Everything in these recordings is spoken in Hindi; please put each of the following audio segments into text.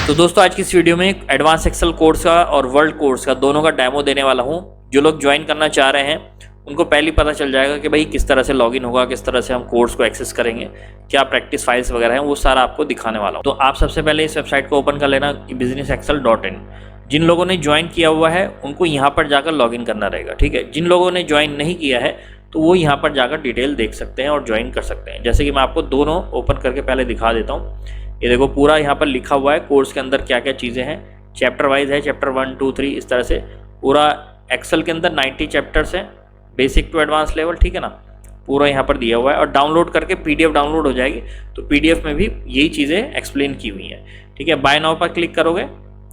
तो दोस्तों आज की इस वीडियो में एडवांस एक्सेल कोर्स का और वर्ल्ड कोर्स का दोनों का डेमो देने वाला हूं। जो लोग ज्वाइन करना चाह रहे हैं उनको पहले पता चल जाएगा कि भाई किस तरह से लॉगिन होगा, किस तरह से हम कोर्स को एक्सेस करेंगे, क्या प्रैक्टिस फाइल्स वगैरह हैं, वो सारा आपको दिखाने वाला हूँ। तो आप सबसे पहले इस वेबसाइट को ओपन कर लेना businessexcel.in। जिन लोगों ने ज्वाइन किया हुआ है उनको यहाँ पर जाकर लॉगिन करना रहेगा, ठीक है। जिन लोगों ने ज्वाइन नहीं किया है तो वो यहाँ पर जाकर डिटेल देख सकते हैं और ज्वाइन कर सकते हैं। जैसे कि मैं आपको दोनों ओपन करके पहले दिखा देता हूँ। ये देखो पूरा यहाँ पर लिखा हुआ है कोर्स के अंदर क्या क्या चीज़ें हैं, चैप्टर वाइज है, चैप्टर 1 2 3 इस तरह से पूरा एक्सेल के अंदर 90 चैप्टर्स हैं, बेसिक टू एडवांस लेवल, ठीक है ना। पूरा यहाँ पर दिया हुआ है और डाउनलोड करके पीडीएफ डाउनलोड हो जाएगी, तो पीडीएफ में भी यही चीज़ें एक्सप्लेन की हुई हैं, ठीक है। बाय नाउ पर क्लिक करोगे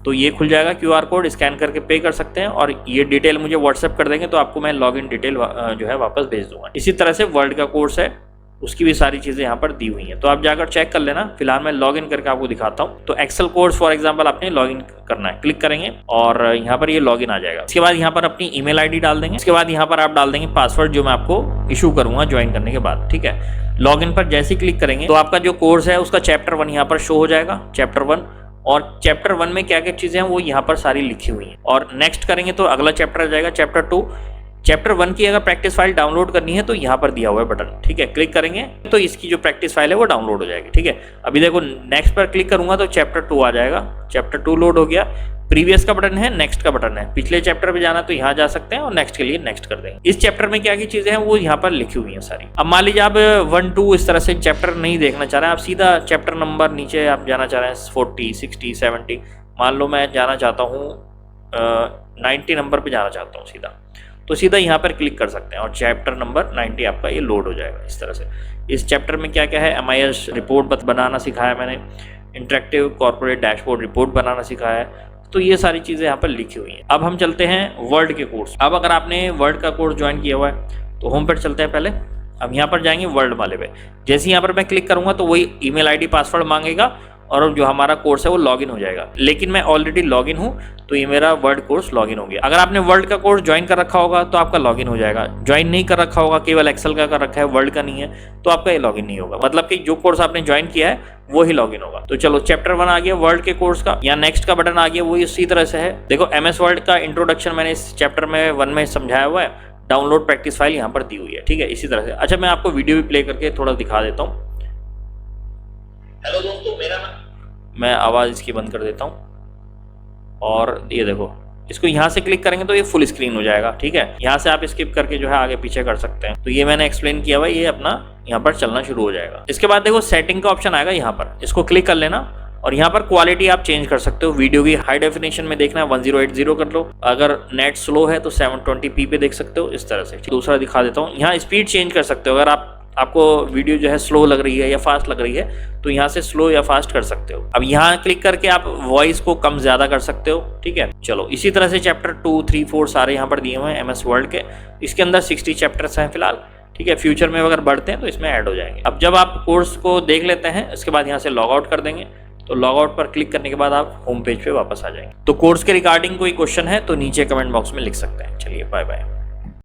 तो ये खुल जाएगा, QR कोड स्कैन करके पे कर सकते हैं और ये डिटेल मुझे व्हाट्सएप कर देंगे तो आपको मैं लॉगिन डिटेल जो है वापस भेज दूंगा। इसी तरह से वर्ल्ड का कोर्स है, उसकी भी सारी चीज़ें यहाँ पर दी हुई हैं, तो आप जाकर चेक कर लेना। फिलहाल मैं लॉगिन करके आपको दिखाता हूँ। तो एक्सेल कोर्स फॉर एग्जांपल आपने लॉगिन करना है, क्लिक करेंगे और यहाँ पर ये लॉगिन आ जाएगा। इसके बाद यहाँ पर अपनी ईमेल आईडी डाल देंगे। इसके बाद यहाँ पर आप डाल देंगे पासवर्ड जो मैं आपको इशू करूँगा ज्वाइन करने के बाद, ठीक है। लॉगिन पर जैसे ही क्लिक करेंगे तो आपका जो कोर्स है उसका चैप्टर 1 यहाँ पर शो हो जाएगा, चैप्टर 1। और चैप्टर 1 में क्या क्या चीज़ें हैं वो यहाँ पर सारी लिखी हुई हैं। और नेक्स्ट करेंगे तो अगला चैप्टर आ जाएगा, चैप्टर 2। चैप्टर 1 की अगर प्रैक्टिस फाइल डाउनलोड करनी है तो यहाँ पर दिया हुआ है बटन, ठीक है। क्लिक करेंगे तो इसकी जो प्रैक्टिस फाइल है वो डाउनलोड हो जाएगी, ठीक है। अभी देखो नेक्स्ट पर क्लिक करूंगा तो चैप्टर 2 आ जाएगा, चैप्टर 2 लोड हो गया। प्रीवियस का बटन है, नेक्स्ट का बटन है। पिछले चैप्टर पे जाना तो यहाँ जा सकते हैं और नेक्स्ट के लिए नेक्स्ट कर देंगे। इस चैप्टर में क्या क्या चीजें हैं वो यहाँ पर लिखी हुई हैं सारी। अब मान लीजिए आप 1 2 इस तरह से चैप्टर नहीं देखना चाह रहे हैं, आप सीधा चैप्टर नंबर नीचे आप जाना चाह रहे हैं 40 60 70। मान लो मैं जाना चाहता हूँ 90 नंबर पे जाना चाहता हूँ सीधा, तो सीधा यहाँ पर क्लिक कर सकते हैं और चैप्टर नंबर 90 आपका ये लोड हो जाएगा इस तरह से। इस चैप्टर में क्या क्या है, MIS रिपोर्ट बनाना सिखाया मैंने, इंटरेक्टिव कॉर्पोरेट डैशबोर्ड रिपोर्ट बनाना सिखाया है, तो ये सारी चीज़ें यहाँ पर लिखी हुई हैं। अब हम चलते हैं वर्ल्ड के कोर्स। अब अगर आपने वर्ल्ड का कोर्स ज्वाइन किया हुआ है तो होम पर चलते हैं पहले। अब यहाँ पर जाएंगे वर्ल्ड वाले पे। जैसे यहाँ पर मैं क्लिक करूँगा तो वही ईमेल ID पासवर्ड मांगेगा और जो हमारा कोर्स है वो लॉगिन हो जाएगा। लेकिन मैं ऑलरेडी लॉगिन हूँ तो ये मेरा वर्ल्ड कोर्स लॉगिन हो गया। अगर आपने वर्ल्ड का कोर्स ज्वाइन कर रखा होगा तो आपका लॉगिन हो जाएगा। ज्वाइन नहीं कर रखा होगा, केवल एक्सेल का कर रखा है, वर्ल्ड का नहीं है, तो आपका ये लॉगिन नहीं होगा। मतलब कि जो कोर्स आपने ज्वाइन किया है वो ही लॉगिन होगा। तो चलो चैप्टर 1 आ गया वर्ल्ड के कोर्स का, या नेक्स्ट का बटन आ गया, वो इसी तरह से है। देखो MS वर्ड का इंट्रोडक्शन मैंने इस चैप्टर में 1 में समझाया हुआ है, डाउनलोड प्रैक्टिस फाइल यहाँ पर दी हुई है, ठीक है। इसी तरह से अच्छा मैं आपको वीडियो भी प्ले करके थोड़ा दिखा देता हूँ। हेलो दोस्तों, मैं आवाज़ इसकी बंद कर देता हूँ और ये देखो इसको यहाँ से क्लिक करेंगे तो ये फुल स्क्रीन हो जाएगा, ठीक है। यहाँ से आप स्किप करके जो है आगे पीछे कर सकते हैं। तो ये मैंने एक्सप्लेन किया हुआ, ये अपना यहाँ पर चलना शुरू हो जाएगा। इसके बाद देखो सेटिंग का ऑप्शन आएगा, यहाँ पर इसको क्लिक कर लेना और यहाँ पर क्वालिटी आप चेंज कर सकते हो। वीडियो की हाई डेफिनेशन में देखना है 1080 कर लो, अगर नेट स्लो है तो 720p पे देख सकते हो इस तरह से। दूसरा दिखा देता हूँ, यहाँ स्पीड चेंज कर सकते हो। अगर आपको वीडियो जो है स्लो लग रही है या फास्ट लग रही है तो यहाँ से स्लो या फास्ट कर सकते हो। अब यहाँ क्लिक करके आप वॉइस को कम ज्यादा कर सकते हो, ठीक है। चलो इसी तरह से चैप्टर 2 3 4 सारे यहाँ पर दिए हुए हैं MS वर्ल्ड के। इसके अंदर 60 चैप्टर्स हैं फिलहाल, ठीक है। फ्यूचर में अगर बढ़ते हैं तो इसमें ऐड हो जाएंगे। अब जब आप कोर्स को देख लेते हैं इसके बाद यहाँ से लॉग आउट कर देंगे, तो लॉग आउट पर क्लिक करने के बाद आप होम पेज पे वापस आ जाएंगे। तो कोर्स के रिगार्डिंग कोई क्वेश्चन है तो नीचे कमेंट बॉक्स में लिख सकते हैं। चलिए बाय बाय।